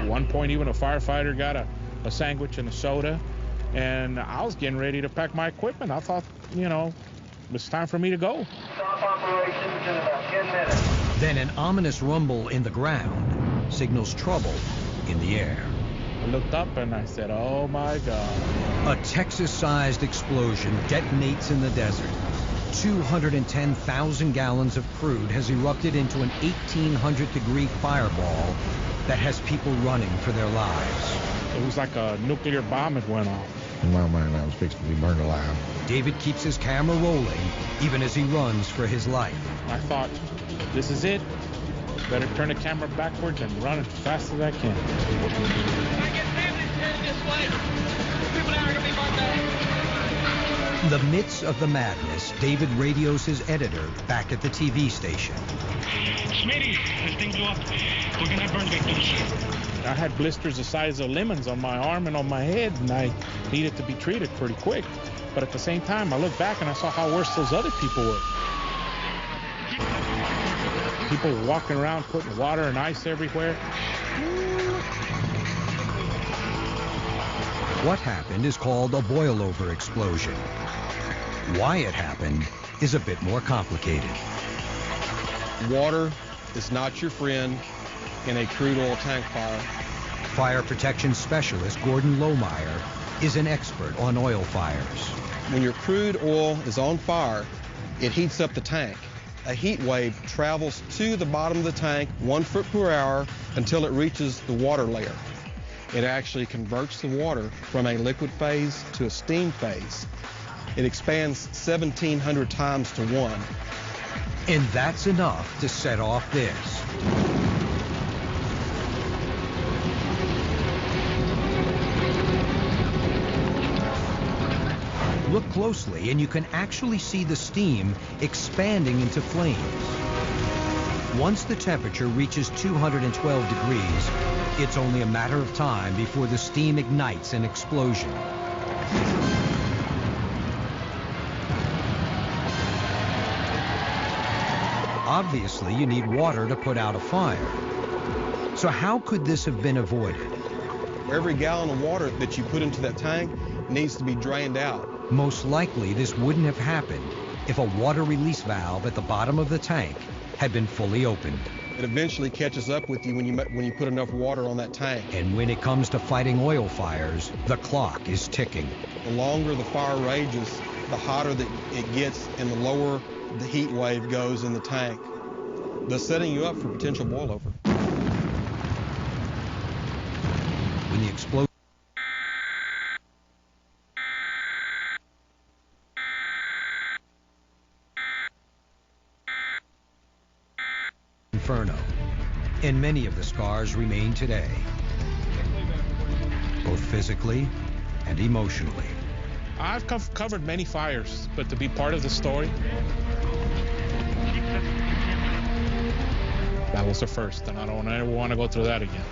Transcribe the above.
At one point, even a firefighter got a sandwich and a soda, and I was getting ready to pack my equipment. I thought, you know, it was time for me to go. Stop operations in about 10 minutes. Then an ominous rumble in the ground signals trouble in the air. I looked up and I said, oh my God. A Texas-sized explosion detonates in the desert. 210,000 gallons of crude has erupted into an 1,800-degree fireball that has people running for their lives. It was like a nuclear bomb that went off. In my mind, I was fixing to be burned alive. David keeps his camera rolling, even as he runs for his life. I thought, this is it. Better turn the camera backwards and run as fast as I can. I get families headed this way. People now are going to be burned out. In the midst of the madness, David radios his editor back at the TV station. Smitty, as things go up, we're going to have burn victims. I had blisters the size of lemons on my arm and on my head, and I needed to be treated pretty quick. But at the same time, I looked back and I saw how worse those other people were. People walking around putting water and ice everywhere. What happened is called a boilover explosion. Why it happened is a bit more complicated. Water is not your friend in a crude oil tank fire. Fire protection specialist Gordon Lohmeyer is an expert on oil fires. When your crude oil is on fire, it heats up the tank. A heat wave travels to the bottom of the tank 1 foot per hour until it reaches the water layer. It actually converts the water from a liquid phase to a steam phase. It expands 1,700 times to 1. And that's enough to set off this. Look closely and you can actually see the steam expanding into flames. Once the temperature reaches 212 degrees, it's only a matter of time before the steam ignites an explosion. Obviously, you need water to put out a fire. So how could this have been avoided? Every gallon of water that you put into that tank needs to be drained out. Most likely, this wouldn't have happened if a water release valve at the bottom of the tank had been fully opened. It eventually catches up with you when you put enough water on that tank. And when it comes to fighting oil fires, the clock is ticking. The longer the fire rages, the hotter that it gets and the lower the heat wave goes in the tank, thus setting you up for potential boilover. When the explosion inferno, and many of the scars remain today, both physically and emotionally. I've covered many fires, but to be part of the story, that was the first, and I don't ever want to go through that again.